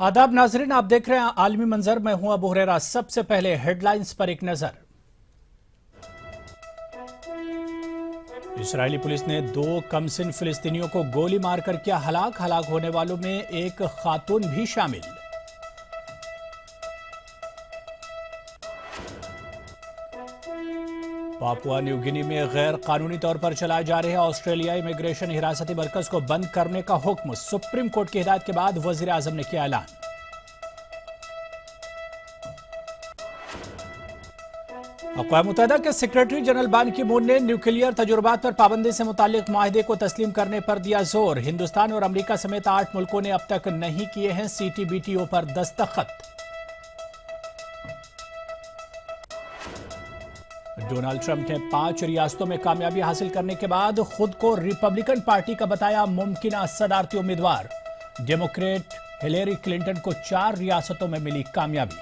आदाब नाजरीन, आप देख रहे हैं आलमी मंजर। मैं हूं अबू हुरैरा। सबसे पहले हेडलाइंस पर एक नजर। इस्राएली पुलिस ने 2 कमसिन फिलिस्तीनियों को गोली मारकर किया हलाक। हलाक होने वालों में एक खातून भी शामिल। पापुआ न्यू गिनी में गैर कानूनी तौर पर चलाए जा रहे ऑस्ट्रेलिया इमिग्रेशन हिरासती मरकज को बंद करने का हुक्म। सुप्रीम कोर्ट की हिदायत के बाद वजीर आजम ने किया ऐलान। अक़वाम मुत्तहिदा के सेक्रेटरी जनरल बान की मून ने न्यूक्लियर तजुर्बात पर पाबंदी से मुताल्लिक मुआहदे को तस्लीम करने पर दिया जोर। हिंदुस्तान और अमेरिका समेत 8 मुल्कों ने अब तक नहीं किए हैं CTBTO पर दस्तखत। डोनाल्ड ट्रंप ने 5 रियासतों में कामयाबी हासिल करने के बाद खुद को रिपब्लिकन पार्टी का बताया मुमकिन सदारती उम्मीदवार। डेमोक्रेट हिलेरी क्लिंटन को 4 रियासतों में मिली कामयाबी।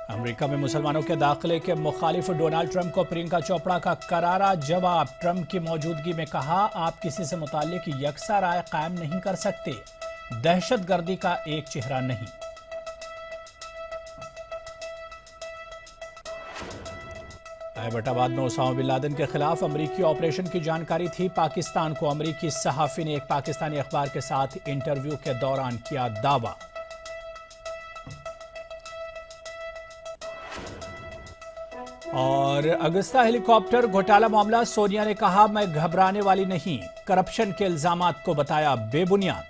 अमेरिका में मुसलमानों के दाखिले के मुखालिफ डोनाल्ड ट्रंप को प्रियंका चोपड़ा का करारा जवाब। ट्रंप की मौजूदगी में कहा, आप किसी से मुताल्लिक यकसा राय कायम नहीं कर सकते। दहशतगर्दी का एक चेहरा नहीं। एबटाबाद में ओसामा बिन लादेन के खिलाफ अमेरिकी ऑपरेशन की जानकारी थी पाकिस्तान को। अमेरिकी सहाफी ने एक पाकिस्तानी अखबार के साथ इंटरव्यू के दौरान किया दावा। और अगस्ता हेलीकॉप्टर घोटाला मामला, सोनिया ने कहा, मैं घबराने वाली नहीं। करप्शन के इल्जामात को बताया बेबुनियाद।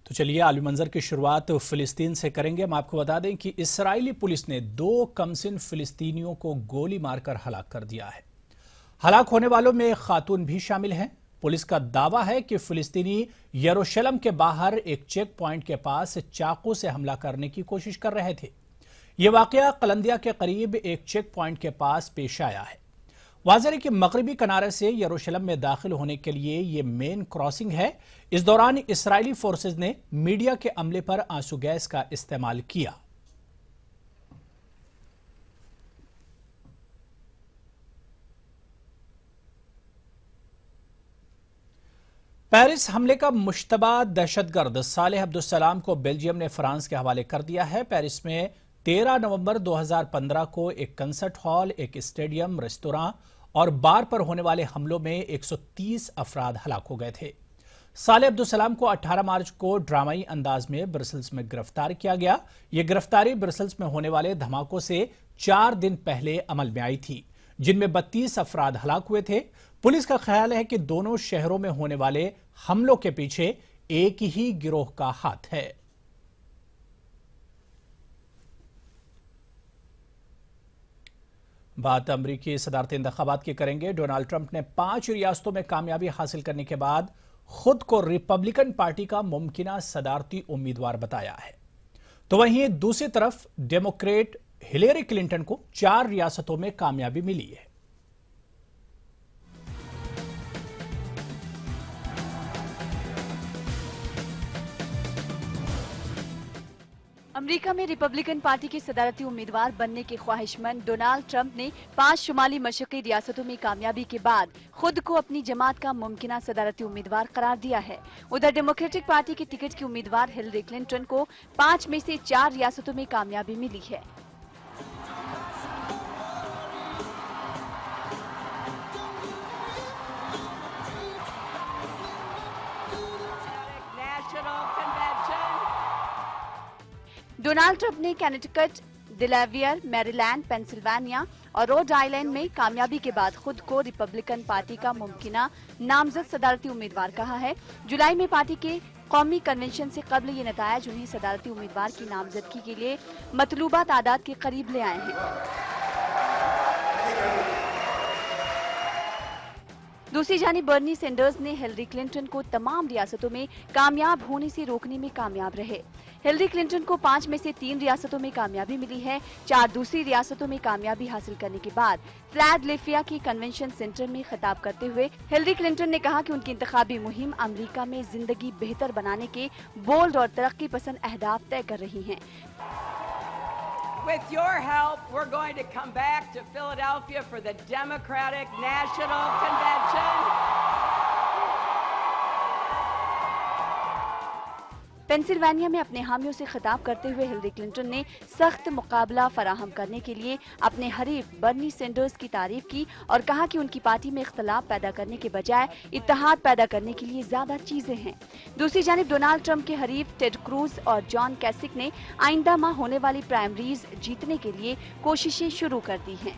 तो चलिए आलमी मंजर की शुरुआत फिलिस्तीन से करेंगे। हम आपको बता दें कि इस्राएली पुलिस ने 2 कमसिन फिलिस्तीनियों को गोली मारकर हलाक कर दिया है। हलाक होने वालों में एक खातून भी शामिल हैं। पुलिस का दावा है कि फिलिस्तीनी यरूशलेम के बाहर एक चेक पॉइंट के पास चाकू से हमला करने की कोशिश कर रहे थे। यह वाकया कलंदिया के करीब एक चेक पॉइंट के पास पेश आया है। वाज़ेह है कि मगरबी किनारे से यरूशलेम में दाखिल होने के लिए यह मेन क्रॉसिंग है। इस दौरान इस्राएली फोर्सेज ने मीडिया के अमले पर आंसू गैस का इस्तेमाल किया। पेरिस हमले का मुश्तबा दहशतगर्द सालेह अब्दुस्सलाम को बेल्जियम ने फ्रांस के हवाले कर दिया है। पेरिस में 13 नवंबर 2015 को एक कंसर्ट हॉल, एक स्टेडियम, रेस्तोरां और बार पर होने वाले हमलों में 130 अफराद हलाक हो गए थे। सालेह अब्दुस्सलाम को 18 मार्च को ड्रामाई अंदाज में ब्रसेल्स में गिरफ्तार किया गया। यह गिरफ्तारी ब्रसेल्स में होने वाले धमाकों से 4 दिन पहले अमल में आई थी, जिनमें 32 अफराद हलाक हुए थे। पुलिस का ख्याल है कि दोनों शहरों में होने वाले हमलों के पीछे एक ही गिरोह का हाथ है। बात अमरीकी सदारती इंतखाबात की करेंगे। डोनाल्ड ट्रंप ने 5 रियासतों में कामयाबी हासिल करने के बाद खुद को रिपब्लिकन पार्टी का मुमकिन सदारती उम्मीदवार बताया है। तो वहीं दूसरी तरफ डेमोक्रेट हिलेरी क्लिंटन को 4 रियासतों में कामयाबी मिली है। अमेरिका में रिपब्लिकन पार्टी के सदारती उम्मीदवार बनने के ख्वाहिशमंद डोनाल्ड ट्रंप ने 5 शुमाली मशरकी रियासतों में कामयाबी के बाद खुद को अपनी जमात का मुमकिन सदारती उम्मीदवार करार दिया है। उधर डेमोक्रेटिक पार्टी के टिकट की उम्मीदवार हिलेरी क्लिंटन को 5 में से 4 रियासतों में कामयाबी मिली है। डोनाल्ड ट्रंप ने कनेटिकट, डेलावेयर, मैरीलैंड, पेंसिल्वेनिया और रोड आइलैंड में कामयाबी के बाद खुद को रिपब्लिकन पार्टी का मुमकिना नामजद सदारती उम्मीदवार कहा है। जुलाई में पार्टी के कौमी कन्वेंशन से कबल ये नतायज उन्हें सदारती उम्मीदवार की नामजदगी के लिए मतलूबा तादाद के करीब ले आए हैं। दूसरी जानिब बर्नी सैंडर्स ने हिलेरी क्लिंटन को तमाम रियासतों में कामयाब होने से रोकने में कामयाब रहे। हिलरी क्लिंटन को 5 में से 3 रियासतों में कामयाबी मिली है। 4 दूसरी रियासतों में कामयाबी हासिल करने के बाद फिलाडेल्फिया के कन्वेंशन सेंटर में खिताब करते हुए हिलरी क्लिंटन ने कहा कि उनकी इंतखाबी मुहिम अमेरिका में जिंदगी बेहतर बनाने के बोल्ड और तरक्की पसंद अहदाफ तय कर रही है। With your help, we're going to come back to Philadelphia for the Democratic National Convention. Pennsylvania में अपने हामियों से खिताब करते हुए हिलरी क्लिंटन ने सख्त मुकाबला फराहम करने के लिए अपने हरीफ बर्नी सैंडर्स की तारीफ की और कहा कि उनकी पार्टी में इख्तलाफ पैदा करने के बजाय इत्तेहाद पैदा करने के लिए ज्यादा चीजें हैं। दूसरी जानिब डोनाल्ड ट्रंप के हरीफ टेड क्रूज और जॉन कैसिक ने आइंदा माह होने वाली प्राइमरीज जीतने के लिए कोशिशें शुरू कर दी हैं।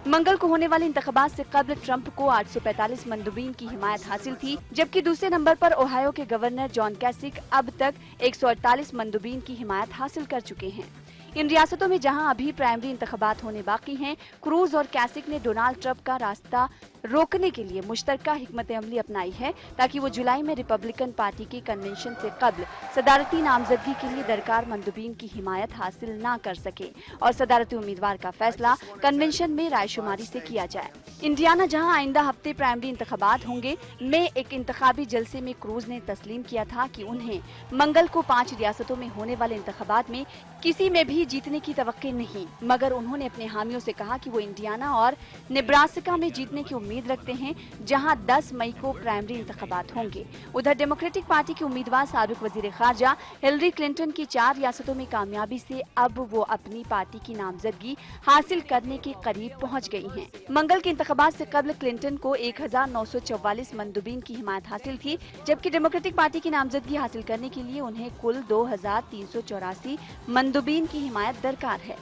मंगल को होने वाले इंतखाबात से कबल ट्रंप को 845 मंदूबीन की हिमायत हासिल थी, जबकि दूसरे नंबर पर ओहायो के गवर्नर जॉन कैसिक अब तक 148 मंदूबीन की हिमायत हासिल कर चुके हैं। इन रियासतों में जहां अभी प्राइमरी इंतखाबात होने बाकी हैं, क्रूज और कैसिक ने डोनाल्ड ट्रंप का रास्ता रोकने के लिए मुश्तरका हिकमत अमली अपनाई है ताकि वो जुलाई में रिपब्लिकन पार्टी के कन्वेंशन से कबल सदारती नामजदगी के लिए दरकार मंदूबीन की हिमायत हासिल ना कर सके और सदारती उम्मीदवार का फैसला कन्वेंशन में रायशुमारी से किया जाए। इंडियाना जहां आइंदा हफ्ते प्राइमरी इंतखाबात होंगे, में एक इंतखाबी जलसे में क्रूज ने तस्लीम किया था कि उन्हें मंगल को 5 रियासतों में होने वाले इंतखाबात में किसी में भी जीतने की तवक्के नहीं, मगर उन्होंने अपने हामियों से कहा कि वो इंडियाना और नेब्रास्का में जीतने की उम्मीद रखते हैं, जहां 10 मई को प्राइमरी इंतखाबात होंगे। उधर डेमोक्रेटिक पार्टी के उम्मीदवार साबिक वजीर खारजा हिलरी क्लिंटन की 4 रियासतों में कामयाबी से अब वो अपनी पार्टी की नामजदगी हासिल करने के करीब पहुंच गई हैं। मंगल के इंतखाबात से कबल क्लिंटन को 1944 मंदूबीन की हिमायत हासिल थी, जबकि डेमोक्रेटिक पार्टी की नामजदगी हासिल करने के लिए उन्हें कुल 2384 मंदूबीन की हिमायत दरकार है।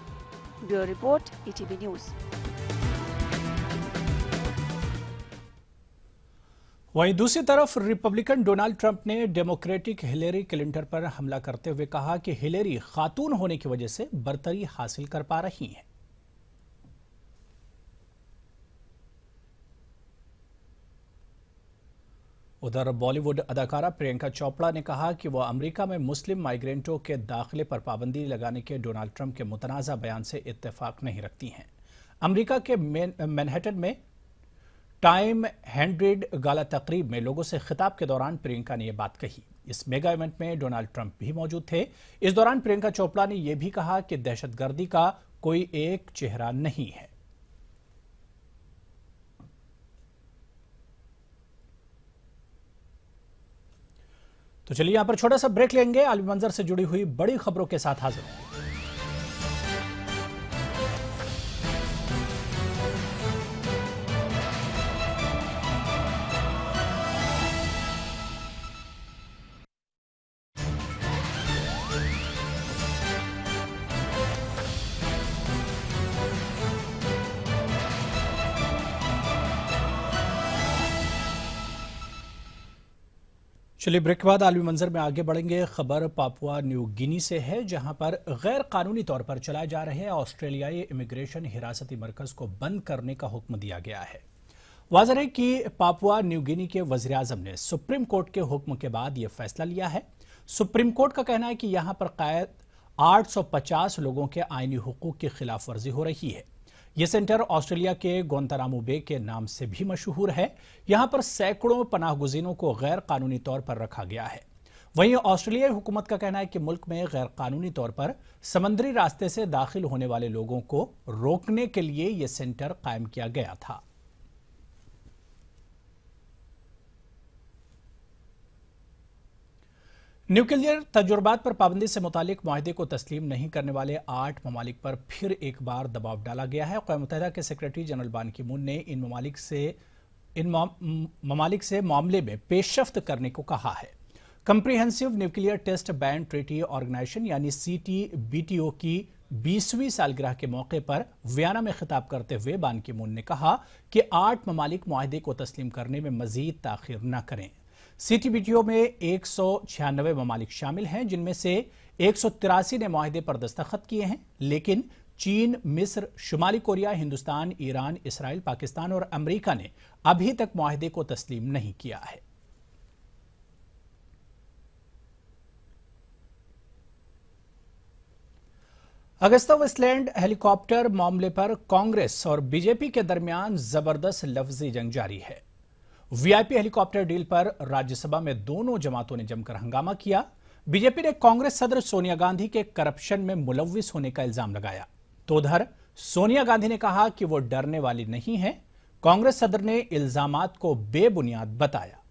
Bureau report, ETV news. वहीं दूसरी तरफ रिपब्लिकन डोनाल्ड ट्रंप ने डेमोक्रेटिक हिलेरी क्लिंटन पर हमला करते हुए कहा कि हिलेरी खातून होने की वजह से बरतरी हासिल कर पा रही हैं। उधर बॉलीवुड अदाकारा प्रियंका चोपड़ा ने कहा कि वह अमेरिका में मुस्लिम माइग्रेंटों के दाखिले पर पाबंदी लगाने के डोनाल्ड ट्रंप के मुतनाज़ा बयान से इत्तेफाक नहीं रखती हैं। अमेरिका के मैनहट्टन में टाइम 100 गाला तकरीब में लोगों से खिताब के दौरान प्रियंका ने यह बात कही। इस मेगा इवेंट में डोनाल्ड ट्रंप भी मौजूद थे। इस दौरान प्रियंका चोपड़ा ने यह भी कहा कि दहशतगर्दी का कोई एक चेहरा नहीं है। तो चलिए यहां पर छोटा सा ब्रेक लेंगे। आलमी मंजर से जुड़ी हुई बड़ी खबरों के साथ हाजिर हैं। चलिए ब्रेक के बाद आलमी मंजर में आगे बढ़ेंगे। खबर पापुआ न्यू गिनी से है, जहां पर गैर कानूनी तौर पर चलाए जा रहे ऑस्ट्रेलियाई इमिग्रेशन हिरासती मरकज को बंद करने का हुक्म दिया गया है। वाज़ेह है कि पापुआ न्यू गिनी के वज़ीर आज़म ने सुप्रीम कोर्ट के हुक्म के बाद यह फैसला लिया है। सुप्रीम कोर्ट का कहना है कि यहां पर कैद 850 लोगों के आईनी हुकूक की खिलाफ वर्जी हो रही है। यह सेंटर ऑस्ट्रेलिया के गुआंतानामो बे के नाम से भी मशहूर है। यहां पर सैकड़ों पनाहगुज़ीनों को गैर कानूनी तौर पर रखा गया है। वहीं ऑस्ट्रेलियाई हुकूमत का कहना है कि मुल्क में गैर कानूनी तौर पर समंदरी रास्ते से दाखिल होने वाले लोगों को रोकने के लिए यह सेंटर कायम किया गया था। न्यूक्लियर तजुर्बात पर पाबंदी से मुतालिक मुआहदे को तस्लीम नहीं करने वाले 8 ममालिक पर फिर एक बार दबाव डाला गया है। अक़वाम मुत्तहिदा के सेक्रेटरी जनरल बान की मून ने इन ममालिक से मामले में पेशरफ्त करने को कहा है। Comprehensive nuclear test ban treaty organisation यानी CTBTO की 20वीं सालगिरह के मौके पर वियना में खिताब करते हुए बान की मून ने कहा कि 8 ममालिक मुआहदे को तस्लीम करने में मजीद ताखिर न करें। CTBTO में 196 ममालिक शामिल हैं, जिनमें से 183 ने मुआहदे पर दस्तखत किए हैं, लेकिन चीन, मिस्र, शुमाली Korea, Hindustan, Iran, Israel, Pakistan और अमेरिका ने अभी तक मुआहदे को तस्लीम नहीं किया है। अगस्ता वेस्टलैंड हेलीकॉप्टर मामले पर कांग्रेस और बीजेपी के दरमियान जबरदस्त लफ्जी जंग जारी है। वीआईपी हेलीकॉप्टर डील पर राज्यसभा में दोनों जमातों ने जमकर हंगामा किया। बीजेपी ने कांग्रेस सदर सोनिया गांधी के करप्शन में मुलव्विस होने का इल्जाम लगाया, तो उधर सोनिया गांधी ने कहा कि वो डरने वाली नहीं है। कांग्रेस सदर ने इल्जामात को बेबुनियाद बताया।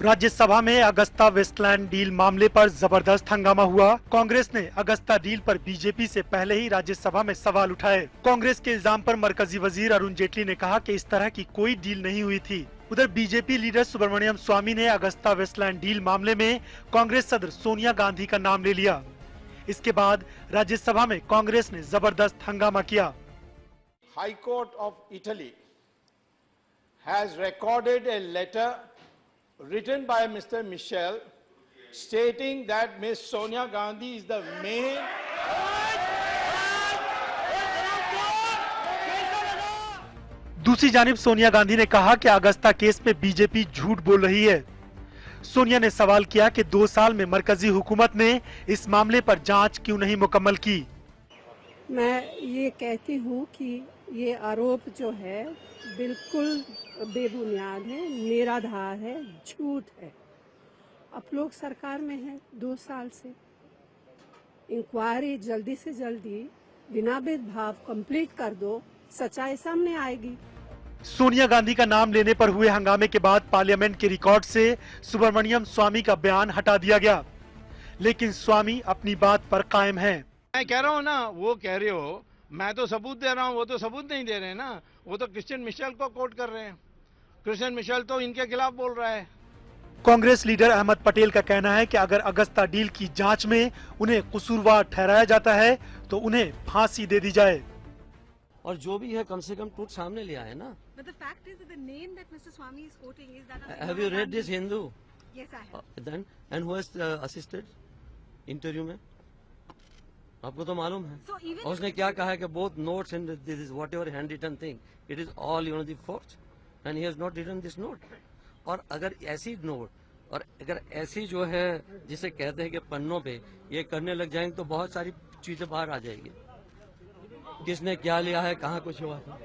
राज्यसभा में अगस्ता वेस्टलैंड डील मामले पर जबरदस्त हंगामा हुआ। कांग्रेस ने अगस्ता डील पर बीजेपी से पहले ही राज्यसभा में सवाल उठाए। कांग्रेस के इल्जाम पर मरकजी वजीर अरुण जेटली ने कहा कि इस तरह की कोई डील नहीं हुई थी। उधर बीजेपी लीडर सुब्रमण्यम स्वामी ने अगस्ता वेस्टलैंड डील मामले में कांग्रेस सदर सोनिया गांधी का नाम ले लिया। इसके बाद राज्यसभा में कांग्रेस ने जबरदस्त हंगामा किया। High court of Italy has recorded a letter written by Mr. Michel stating that Ms. Sonia Gandhi is the main दूसरी जानिब सोनिया गांधी ने कहा कि अगस्ता केस में बीजेपी झूठ बोल रही है। सोनिया ने सवाल किया कि 2 साल में मरकजी हुकूमत ने इस मामले पर जांच क्यों नहीं मुकम्मल की। मैं ये कहती हूँ कि ये आरोप जो है बिल्कुल बेबुनियाद है, निराधार है, झूठ है। आप लोग सरकार में हैं 2 साल से, इंक्वायरी जल्दी से जल्दी बिना भेदभाव कंप्लीट कर दो, सच्चाई सामने आएगी। सोनिया गांधी का नाम लेने पर हुए हंगामे के बाद पार्लियामेंट के रिकॉर्ड से सुब्रमण्यम स्वामी का बयान हटा दिया गया, लेकिन स्वामी अपनी बात पर कायम है। मैं कह रहा हूँ ना, वो कह रहे हो, मैं तो सबूत दे रहा हूँ, वो तो सबूत नहीं दे रहे हैं ना। वो तो क्रिश्चियन मिशेल को कोट कर रहे हैं। क्रिश्चियन मिशेल तो इनके खिलाफ बोल रहा है। कांग्रेस लीडर अहमद पटेल का कहना है कि अगर अगस्ता डील की जांच में उन्हें कसूरवार ठहराया जाता है तो उन्हें फांसी दे दी जाए। और जो भी है कम से कम ट्रूथ सामने ले आए ना। But the fact is that the name that Mr. Swami is quoting is that of Have you read this Hindu? Yes, I have. Then and who has assisted interview में? आपको तो मालूम है। So even और उसने क्या कहा है कि both notes and this is whatever handwritten thing, it is all the forged, and he has not written this note. और अगर ऐसी नोट और अगर ऐसी जो है जिसे कहते हैं कि पन्नों पे ये करने लग जाएंगे तो बहुत सारी चीजें बाहर आ जाएगी। किसने क्या लिया है, कहाँ कुछ हुआ था।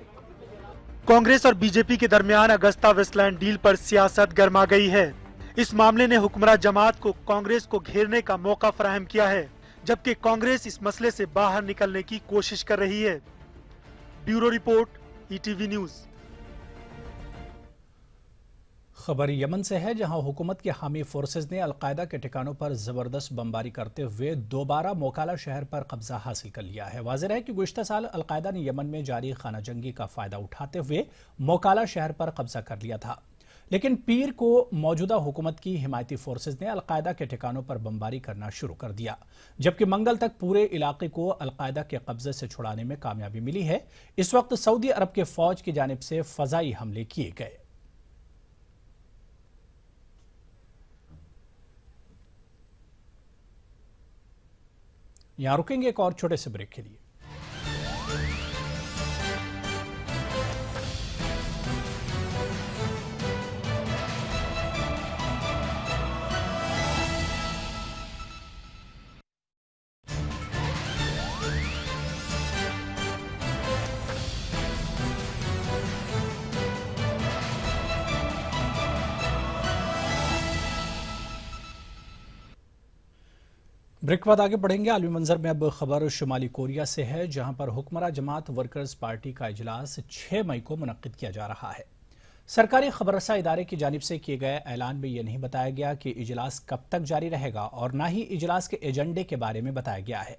कांग्रेस और बीजेपी के दरमियान अगस्ता वेस्टलैंड डील पर सियासत गर्मा गई है। इस मामले ने हुक्मरान जमात को कांग्रेस को घेरने का मौका फराहम किया है, जबकि कांग्रेस इस मसले से बाहर निकलने की कोशिश कर रही है। Bureau report, ETV news. खबर यमन से है, जहां हुकूमत के हामी फोर्सेज ने अलकायदा के ठिकानों पर जबरदस्त बमबारी करते हुए दोबारा मोकाला शहर पर कब्जा हासिल कर लिया है। वाज़ेह है कि गुज़िश्ता साल अलकायदा ने यमन में जारी खाना जंगी का फायदा उठाते हुए मोकाला शहर पर कब्जा कर लिया था, लेकिन पीर को मौजूदा हुकूमत की हिमायती फोर्सेज ने अलकायदा के ठिकानों पर बमबारी करना शुरू कर दिया, जबकि मंगल तक पूरे इलाके को अलकायदा के कब्जे से छुड़ाने में कामयाबी मिली है। इस वक्त सऊदी अरब के फौज की जानिब से फजाई हमले किए गए। यहां रुकेंगे एक और छोटे से ब्रेक के लिए। ब्रेक बाद आगे बढ़ेंगे। आलमी मंजर में अब खबर शुमाली कोरिया से है, जहां पर हुक्मरान जमात वर्कर्स पार्टी का इजलास 6 मई को मुनक्किद किया जा रहा है। सरकारी खबररसा इदारे की जानिब से किए गए ऐलान में यह नहीं बताया गया कि इजलास कब तक जारी रहेगा और न ही इजलास के एजेंडे के बारे में बताया गया है।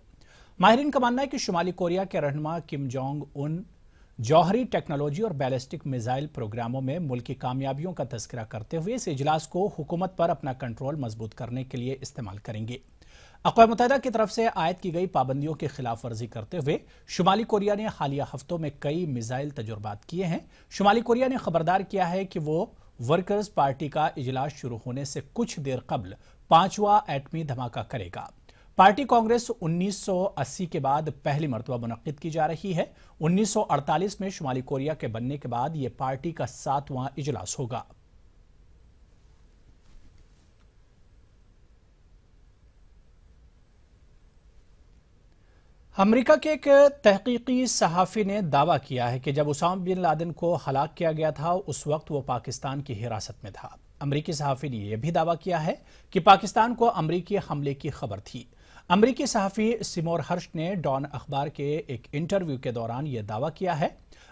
माहिरीन का मानना है कि शुमाली कोरिया के रहनुमा किम जोंग उन जौहरी टेक्नोलॉजी और बैलिस्टिक मिसाइल प्रोग्रामों में मुल्क की कामयाबियों का तस्करा करते हुए इस इजलास को हुकूमत पर अपना कंट्रोल मजबूत करने के लिए इस्तेमाल करेंगे। अक़वाम मुत्तहिदा की तरफ से आयद की गई पाबंदियों की खिलाफ वर्जी करते हुए शुमाली कोरिया ने हालिया हफ्तों में कई मिसाइल तजुर्बात किए हैं। शुमाली कोरिया ने खबरदार किया है कि वो वर्कर्स पार्टी का इजलास शुरू होने से कुछ देर कबल 5वां एटमी धमाका करेगा। पार्टी कांग्रेस 1980 के बाद पहली मरतबा मुनक्किद की जा रही है। 1948 में शुमाली कोरिया के बनने के बाद यह पार्टी का 7वां इजलास होगा। अमेरिका के एक तहकीकी सहाफ़ी ने दावा किया है कि जब उसामा बिन लादेन को हलाक किया गया था उस वक्त वो पाकिस्तान की हिरासत में था। अमेरिकी सहाफ़ी ने यह भी दावा किया है कि पाकिस्तान को अमेरिकी हमले की खबर थी। अमेरिकी सहाफ़ी सिमोर हर्श ने डॉन अखबार के एक इंटरव्यू के दौरान यह दावा किया है।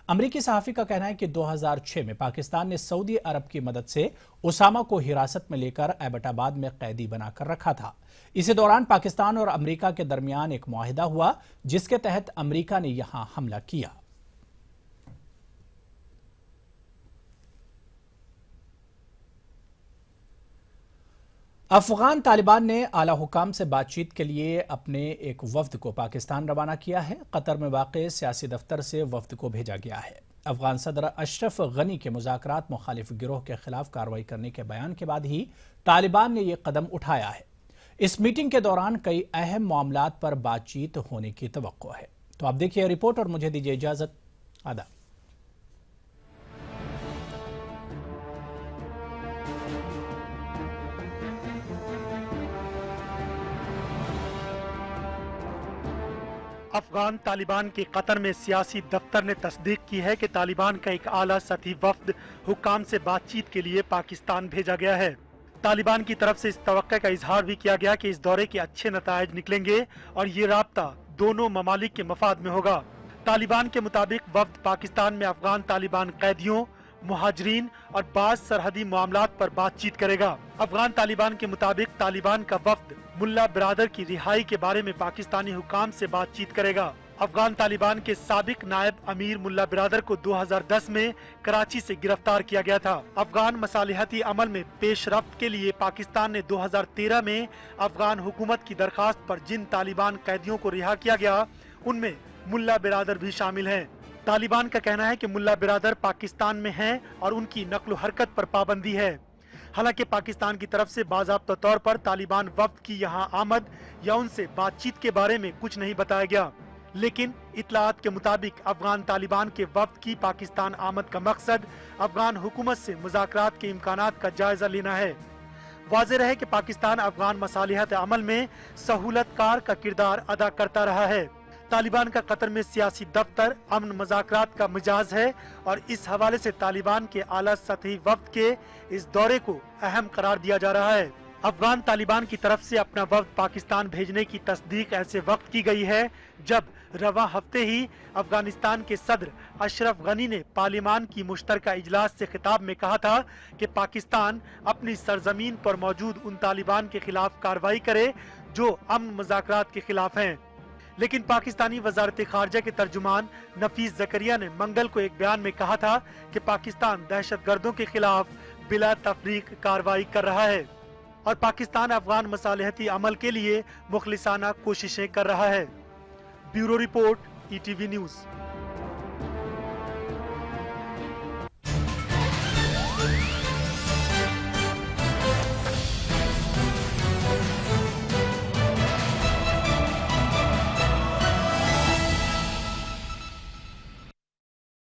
अमेरिकी सहाफ़ी का कहना है कि 2006 में पाकिस्तान ने सऊदी अरब की मदद से उसामा को हिरासत में लेकर एबटाबाद में कैदी बनाकर रखा था। इसी दौरान पाकिस्तान और अमेरिका के दरमियान एक मुआहिदा हुआ जिसके तहत अमेरिका ने यहां हमला किया। अफगान तालिबान ने आला हुकाम से बातचीत के लिए अपने एक वफ्द को पाकिस्तान रवाना किया है। कतर में वाक़े सियासी दफ्तर से वफ्द को भेजा गया है। अफगान सदर अशरफ गनी के मुज़ाकरात मुखालिफ गिरोह के खिलाफ कार्रवाई करने के बयान के बाद ही तालिबान ने यह कदम उठाया है। इस मीटिंग के दौरान कई अहम मामलात पर बातचीत होने की तवक्को है। तो आप देखिए रिपोर्ट और मुझे दीजिए इजाजत। आदाब। अफगान तालिबान के कतर में सियासी दफ्तर ने तस्दीक की है कि तालिबान का एक आला सतही वफ्द हुकाम से बातचीत के लिए पाकिस्तान भेजा गया है। तालिबान की तरफ से इस तवक्को का इजहार भी किया गया कि इस दौरे के अच्छे नतायज निकलेंगे और ये राब्ता दोनों ममालिक के मफाद में होगा। तालिबान के मुताबिक वफ्द पाकिस्तान में अफगान तालिबान कैदियों, मुहाजिरीन और बाज़ सरहदी मामलात पर बातचीत करेगा। अफगान तालिबान के मुताबिक तालिबान का वफ्द मुल्ला बिरादर की रिहाई के बारे में पाकिस्तानी हुकाम से बातचीत करेगा। अफगान तालिबान के साबिक नायब अमीर मुल्ला बिरादर को 2010 में कराची से गिरफ्तार किया गया था। अफगान मसालिहती अमल में पेशरफ्त के लिए पाकिस्तान ने 2013 में अफगान हुकूमत की दरखास्त पर जिन तालिबान कैदियों को रिहा किया गया उनमें मुल्ला बिरादर भी शामिल हैं। तालिबान का कहना है कि मुल्ला बिरादर पाकिस्तान में हैं और उनकी नक्ल हरकत पर पाबंदी है। हालांकि पाकिस्तान की तरफ से बाज़ाब्ता तौर पर तालिबान वफ्द की यहां आमद या उनसे बातचीत के बारे में कुछ नहीं बताया गया, लेकिन इत्तलात के मुताबिक अफगान तालिबान के वफ्द की पाकिस्तान आमद का मकसद अफगान हुकूमत से मुज़ाकरात के इम्कानात का जायजा लेना है। वाज़ेह है कि पाकिस्तान अफगान मसालिहत अमल में सहूलतकार का किरदार अदा करता रहा है। तालिबान का कतर में सियासी दफ्तर अमन मुज़ाकरात का मिजाज है और इस हवाले से तालिबान के आला सतही वफ्द के इस दौरे को अहम करार दिया जा रहा है। अफगान तालिबान की तरफ से अपना वफ्द पाकिस्तान भेजने की तस्दीक ऐसे वक्त की गई है जब रवा हफ्ते ही अफगानिस्तान के सदर अशरफ गनी ने पार्लिमान की मुश्तरका इजलास से खिताब में कहा था कि पाकिस्तान अपनी सरजमीन पर मौजूद उन तालिबान के खिलाफ कार्रवाई करे जो अमन मुज़ाकरात के खिलाफ हैं। लेकिन पाकिस्तानी वजारत खारजा के तर्जुमान नफीस जकरिया ने मंगल को एक बयान में कहा था कि पाकिस्तान दहशतगर्दों के खिलाफ बिला तफरीक कार्रवाई कर रहा है और पाकिस्तान अफगान मसालिहती अमल के लिए मुखलिसाना कोशिशें कर रहा है। Bureau report, ETV news.